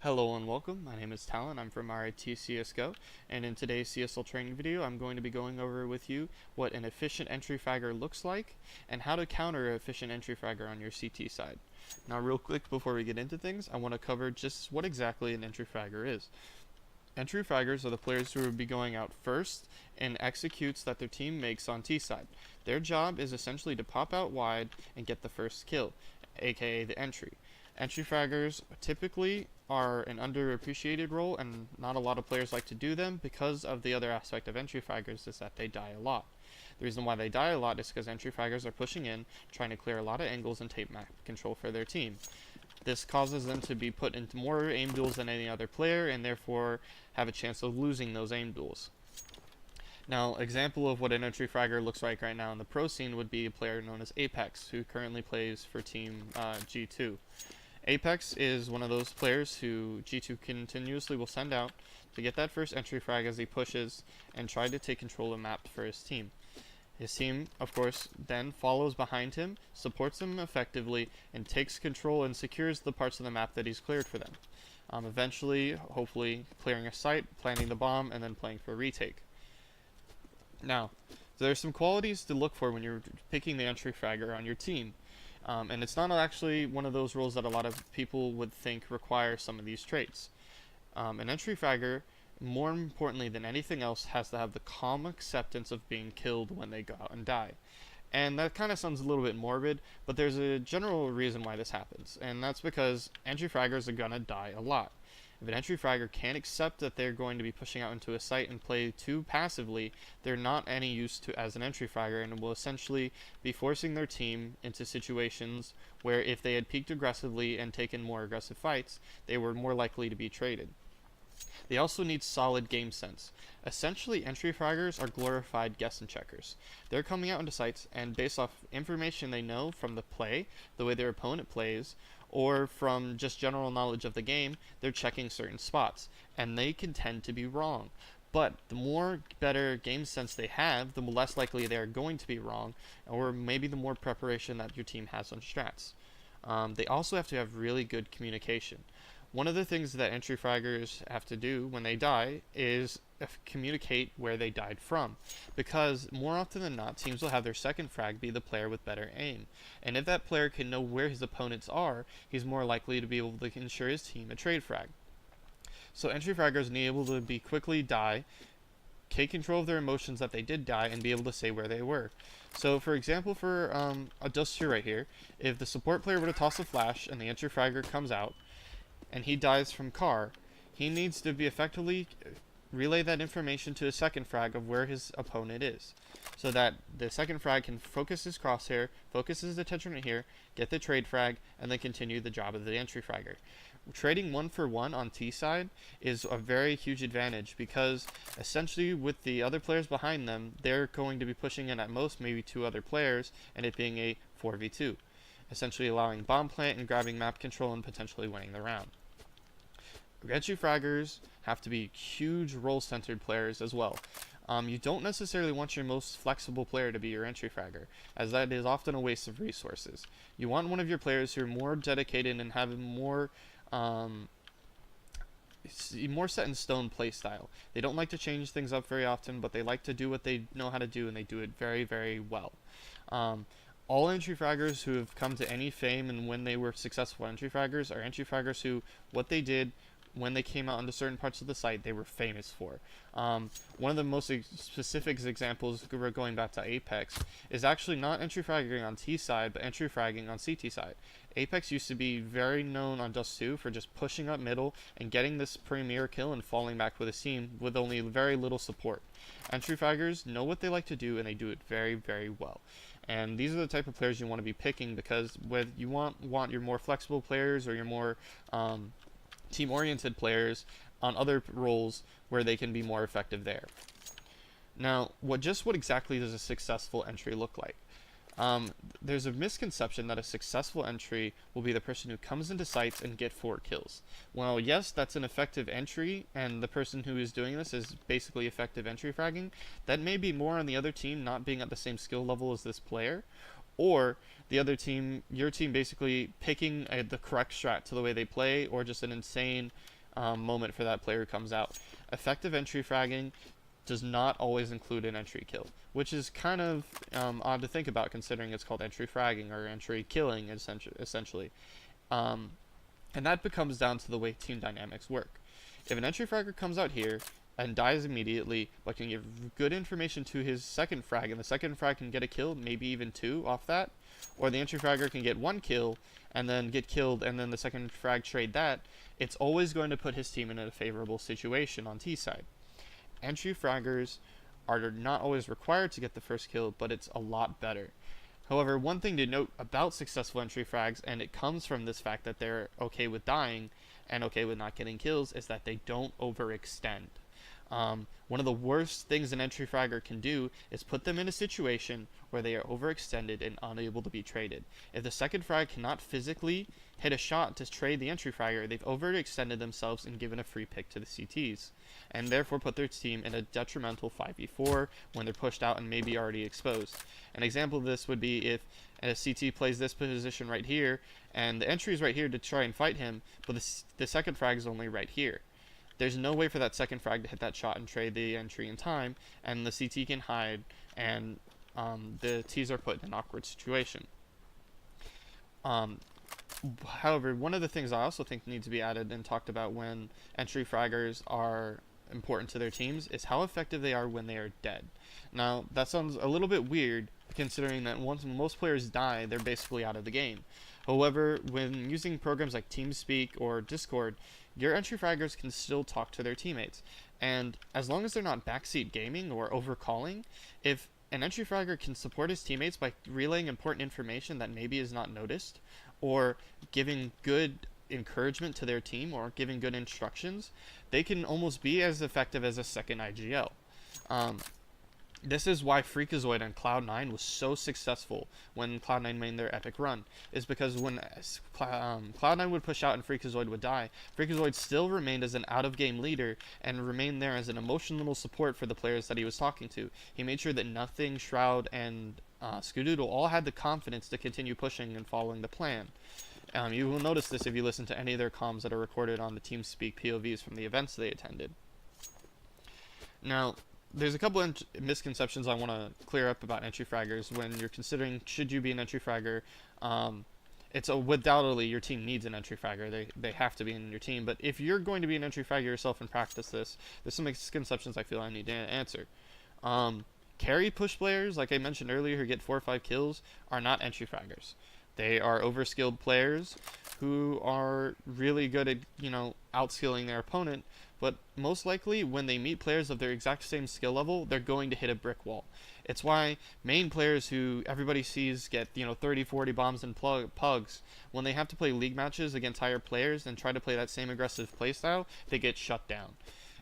Hello and welcome, my name is Talen, I'm from RIT CSGO, and in today's CSL training video I'm going to be going over with you what an efficient entry fragger looks like, and how to counter an efficient entry fragger on your CT side. Now real quick before we get into things, I want to cover just what exactly an entry fragger is. Entry fraggers are the players who will be going out first in executes that their team makes on T side. Their job is essentially to pop out wide and get the first kill, aka the entry. Entry fraggers typically are an underappreciated role, and not a lot of players like to do them because of the other aspect of entry fraggers is that they die a lot. The reason why they die a lot is because entry fraggers are pushing in, trying to clear a lot of angles and take map control for their team. This causes them to be put into more aim duels than any other player, and therefore have a chance of losing those aim duels. Now, example of what an entry fragger looks like right now in the pro scene would be a player known as Apex, who currently plays for Team G2. Apex is one of those players who G2 continuously will send out to get that first entry frag as he pushes and try to take control of the map for his team. His team, of course, then follows behind him, supports him effectively, and takes control and secures the parts of the map that he's cleared for them. Eventually, hopefully, clearing a site, planting the bomb, and then playing for a retake. Now, there's some qualities to look for when you're picking the entry fragger on your team. And it's not actually one of those roles that a lot of people would think require some of these traits. An entry fragger, more importantly than anything else, has to have the calm acceptance of being killed when they go out and die. And that kind of sounds a little bit morbid, but there's a general reason why this happens, and that's because entry fraggers are gonna die a lot. If an entry fragger can't accept that they're going to be pushing out into a site and play too passively, they're not any use to as an entry fragger, and will essentially be forcing their team into situations where if they had peaked aggressively and taken more aggressive fights, they were more likely to be traded. They also need solid game sense. Essentially, entry fraggers are glorified guess and checkers. They're coming out into sites, and based off information they know from the play, the way their opponent plays, or from just general knowledge of the game, they're checking certain spots, and they can tend to be wrong. But the more better game sense they have, the less likely they are going to be wrong, or maybe the more preparation that your team has on strats. They also have to have really good communication. One of the things that entry fraggers have to do when they die is communicate where they died from, because more often than not, teams will have their second frag be the player with better aim, and if that player can know where his opponents are, he's more likely to be able to ensure his team a trade frag. So entry fraggers need able to be quickly die, take control of their emotions that they did die, and be able to say where they were. So for example, for a Dust 2 right here, if the support player were to toss a flash and the entry fragger comes out, and he dies from car, he needs to be effectively relay that information to a second frag of where his opponent is, so that the second frag can focus his crosshair, focus his attention right here, get the trade frag, and then continue the job of the entry fragger. Trading 1-for-1 on T side is a very huge advantage, because essentially with the other players behind them, they're going to be pushing in at most maybe 2 other players, and it being a 4v2, essentially allowing bomb plant and grabbing map control and potentially winning the round. Entry fraggers have to be huge role-centered players as well. You don't necessarily want your most flexible player to be your entry fragger, as that is often a waste of resources. You want one of your players who are more dedicated and have a more set in stone play style. They don't like to change things up very often, but they like to do what they know how to do, and they do it very, very well. All entry fraggers who have come to any fame and when they were successful entry fraggers are entry fraggers who, what they did when they came out into certain parts of the site, they were famous for. One of the most specific examples, going back to Apex, is actually not entry fragging on T side, but entry fragging on CT side. Apex used to be very known on Dust 2 for just pushing up middle and getting this premier kill and falling back with a team with only very little support. Entry fraggers know what they like to do, and they do it very, very well. And these are the type of players you want to be picking, because with you want your more flexible players or your more team-oriented players on other roles where they can be more effective there. Now, what exactly does a successful entry look like? There's a misconception that a successful entry will be the person who comes into sites and get 4 kills. Well, yes, that's an effective entry, and the person who is doing this is basically effective entry fragging. That may be more on the other team not being at the same skill level as this player, or the other team, your team basically picking the correct strat to the way they play, or just an insane moment for that player comes out. Effective entry fragging does not always include an entry kill, which is kind of odd to think about considering it's called entry fragging or entry killing essentially. And that becomes down to the way team dynamics work. If an entry fragger comes out here and dies immediately, but can give good information to his second frag, and the second frag can get a kill, maybe even 2 off that, or the entry fragger can get 1 kill and then get killed and then the second frag trade that, it's always going to put his team in a favorable situation on T side. Entry fraggers are not always required to get the first kill, but it's a lot better. However, one thing to note about successful entry frags, and it comes from this fact that they're okay with dying and okay with not getting kills, is that they don't overextend. One of the worst things an entry fragger can do is put them in a situation where they are overextended and unable to be traded. If the second frag cannot physically hit a shot to trade the entry fragger, they've overextended themselves and given a free pick to the CTs, and therefore put their team in a detrimental 5v4 when they're pushed out and maybe already exposed. An example of this would be if a CT plays this position right here, and the entry is right here to try and fight him, but the second frag is only right here. There's no way for that second frag to hit that shot and trade the entry in time, and the CT can hide, and the Ts are put in an awkward situation. However, one of the things I also think needs to be added and talked about when entry fraggers are important to their teams is how effective they are when they are dead. Now, that sounds a little bit weird, considering that once most players die, they're basically out of the game. However, when using programs like TeamSpeak or Discord, your entry fraggers can still talk to their teammates. And as long as they're not backseat gaming or overcalling, if an entry fragger can support his teammates by relaying important information that maybe is not noticed, or giving good encouragement to their team, or giving good instructions, they can almost be as effective as a second IGL. This is why Freakazoid on Cloud9 was so successful when Cloud9 made their epic run, is because when Cloud9 would push out and Freakazoid would die, Freakazoid still remained as an out-of-game leader and remained there as an emotional support for the players that he was talking to. He made sure that Nothing, Shroud, and Skadoodle all had the confidence to continue pushing and following the plan. You will notice this if you listen to any of their comms that are recorded on the TeamSpeak POVs from the events they attended. Now, there's a couple of misconceptions I want to clear up about entry fraggers when you're considering should you be an entry fragger. It's undoubtedly your team needs an entry fragger. They have to be in your team. But if you're going to be an entry fragger yourself and practice this, there's some misconceptions I feel I need to answer. Carry push players, like I mentioned earlier, who get 4 or 5 kills, are not entry fraggers. They are overskilled players who are really good at, outskilling their opponent, but most likely when they meet players of their exact same skill level, they're going to hit a brick wall. It's why main players who everybody sees get, 30, 40 bombs and pugs, when they have to play league matches against higher players and try to play that same aggressive playstyle, they get shut down.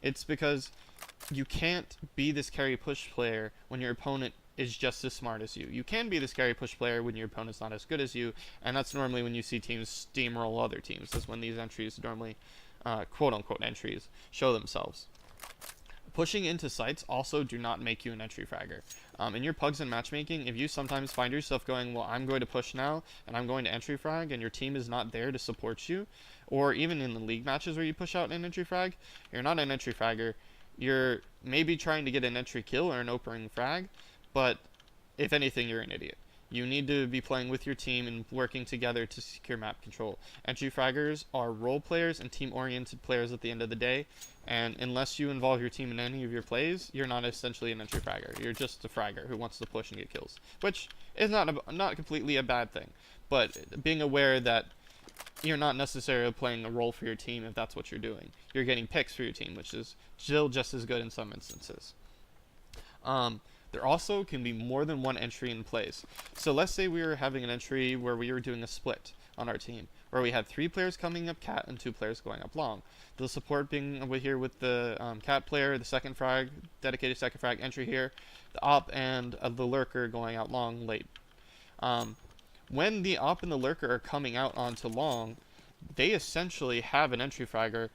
It's because you can't be this carry push player when your opponent is just as smart as you. You can be this carry push player when your opponent's not as good as you, and that's normally when you see teams steamroll other teams. That's when these entries normally, quote-unquote entries, show themselves. Pushing into sites also do not make you an entry fragger. In your pugs and matchmaking, if you sometimes find yourself going, well, I'm going to push now, and I'm going to entry frag, and your team is not there to support you, or even in the league matches where you push out an entry frag, you're not an entry fragger. You're maybe trying to get an entry kill or an opening frag, but if anything, you're an idiot. You need to be playing with your team and working together to secure map control. Entry fraggers are role players and team-oriented players at the end of the day, and unless you involve your team in any of your plays, you're not essentially an entry fragger. You're just a fragger who wants to push and get kills, which is not completely a bad thing, but being aware that you're not necessarily playing a role for your team if that's what you're doing. You're getting picks for your team, which is still just as good in some instances. There also can be more than one entry in place. So let's say we were having an entry where we were doing a split on our team, where we had 3 players coming up cat and 2 players going up long. The support being over here with the cat player, the second frag, dedicated second frag entry here, the op and the lurker going out long late. When the op and the lurker are coming out onto long, they essentially have an entry fragger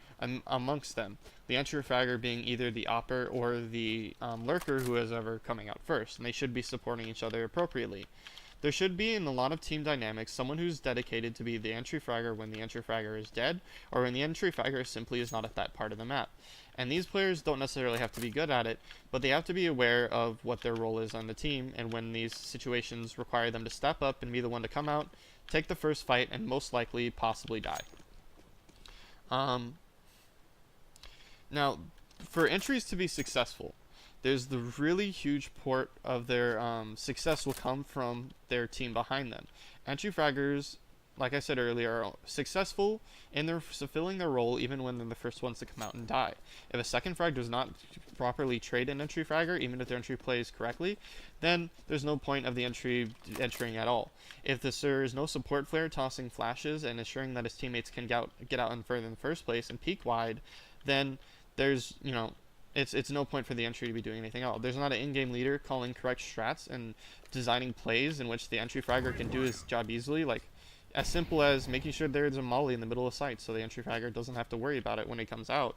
amongst them. The entry fragger being either the opper or the lurker who is ever coming out first, and they should be supporting each other appropriately. There should be in a lot of team dynamics someone who's dedicated to be the entry fragger when the entry fragger is dead, or when the entry fragger simply is not at that part of the map. And these players don't necessarily have to be good at it, but they have to be aware of what their role is on the team, and when these situations require them to step up and be the one to come out, take the first fight, and most likely possibly die. Now, for entries to be successful, there's the really huge part of their success will come from their team behind them. Entry fraggers, like I said earlier, are successful in their fulfilling their role even when they're the first ones to come out and die. If a second frag does not properly trade an entry fragger, even if their entry plays correctly, then there's no point of the entry entering at all. If there is no support flare tossing flashes and ensuring that his teammates can get out and further in the first place and peek wide, then there's, it's no point for the entry to be doing anything else. There's not an in-game leader calling correct strats and designing plays in which the entry fragger can do his job easily, like as simple as making sure there's a molly in the middle of sight so the entry fragger doesn't have to worry about it when it comes out.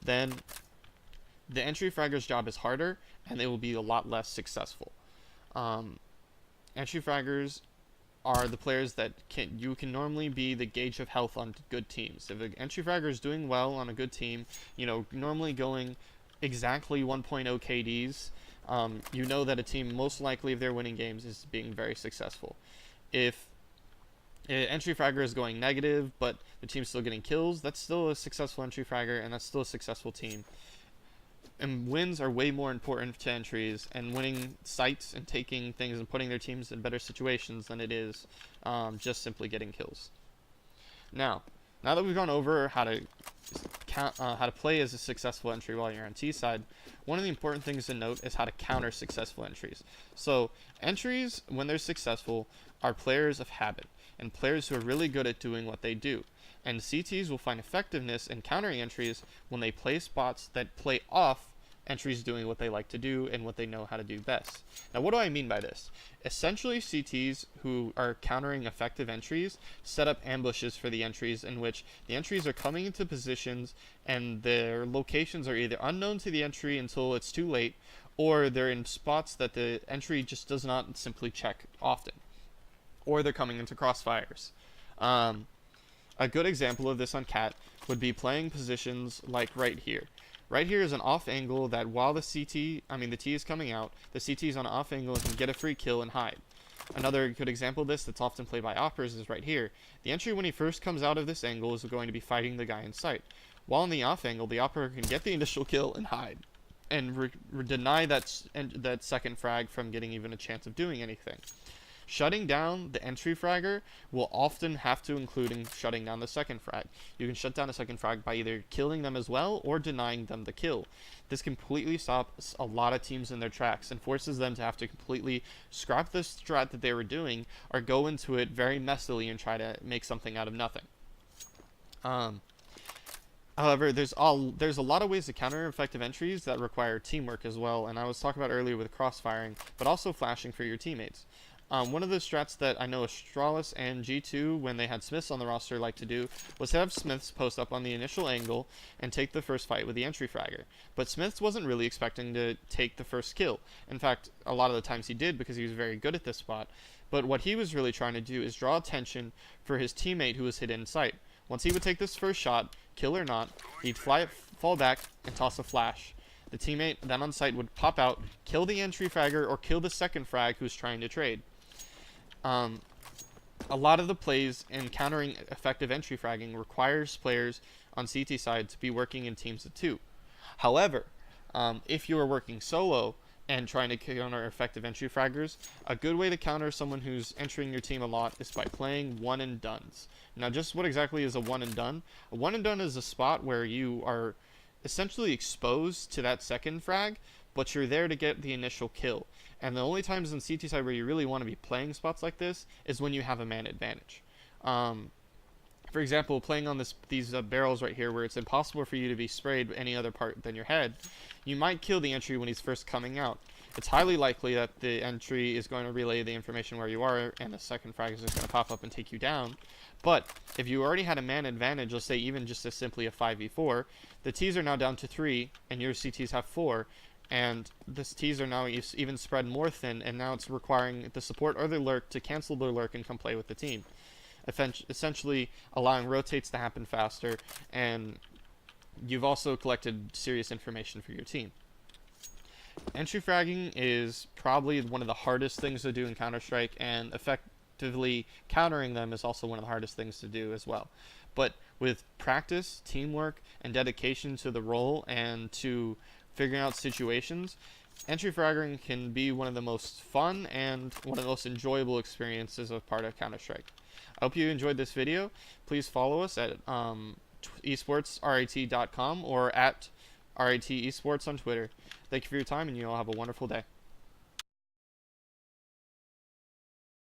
Then the entry fragger's job is harder and they will be a lot less successful. Entry fraggers are the players that you can normally be the gauge of health on good teams. If an entry fragger is doing well on a good team, normally going exactly 1.0 KDs, you know that a team most likely, if they're winning games, is being very successful. If an entry fragger is going negative, but the team's still getting kills, that's still a successful entry fragger, and that's still a successful team. And wins are way more important to entries, and winning sites and taking things and putting their teams in better situations than it is just simply getting kills. Now that we've gone over how to play as a successful entry while you're on T side, one of the important things to note is how to counter successful entries. So entries, when they're successful, are players of habit and players who are really good at doing what they do. And CTs will find effectiveness in countering entries when they play spots that play off entries doing what they like to do and what they know how to do best. Now, what do I mean by this? Essentially, CTs who are countering effective entries set up ambushes for the entries in which the entries are coming into positions and their locations are either unknown to the entry until it's too late, or they're in spots that the entry just does not simply check often, or they're coming into crossfires. A good example of this on Cat would be playing positions like right here. Right here is an off angle that while the T is coming out, the CT is on an off angle and can get a free kill and hide. Another good example of this that's often played by operas is right here. The entry, when he first comes out of this angle, is going to be fighting the guy in sight. While in the off angle, the opera can get the initial kill and hide, and deny that second frag from getting even a chance of doing anything. Shutting down the entry fragger will often have to include shutting down the second frag. You can shut down a second frag by either killing them as well or denying them the kill. This completely stops a lot of teams in their tracks and forces them to have to completely scrap the strat that they were doing or go into it very messily and try to make something out of nothing. However, there's a lot of ways to counter effective entries that require teamwork as well, and I was talking about earlier with crossfiring, but also flashing for your teammates. One of the strats that I know Astralis and G2, when they had Smiths on the roster, like to do was have Smiths post up on the initial angle and take the first fight with the entry fragger. But Smiths wasn't really expecting to take the first kill. In fact, a lot of the times he did because he was very good at this spot. But what he was really trying to do is draw attention for his teammate who was hit in sight. Once he would take this first shot, kill or not, he'd fall back and toss a flash. The teammate then on site would pop out, kill the entry fragger or kill the second frag who's trying to trade. A lot of the plays in countering effective entry fragging requires players on CT side to be working in teams of 2. However, if you are working solo and trying to counter effective entry fraggers, a good way to counter someone who's entering your team a lot is by playing one and dones. Now, just what exactly is a one and done? A one and done is a spot where you are essentially exposed to that second frag, but you're there to get the initial kill. And the only times in CT side where you really want to be playing spots like this is when you have a man advantage. For example, playing on these barrels right here where it's impossible for you to be sprayed any other part than your head, you might kill the entry when he's first coming out. It's highly likely that the entry is going to relay the information where you are and the second frag is just going to pop up and take you down. But if you already had a man advantage, let's say even just as simply a 5v4, the Ts are now down to 3 and your CTs have 4, and this T's are now even spread more thin, and now it's requiring the support or the lurk to cancel their lurk and come play with the team, essentially allowing rotates to happen faster, and you've also collected serious information for your team. Entry fragging is probably one of the hardest things to do in CounterStrike, and effectively countering them is also one of the hardest things to do as well. But with practice, teamwork, and dedication to the role and to figuring out situations, entry fragging can be one of the most fun and one of the most enjoyable experiences of part of CounterStrike. I hope you enjoyed this video. Please follow us at esportsrat.com or at RAT Esports on Twitter. Thank you for your time, and you all have a wonderful day.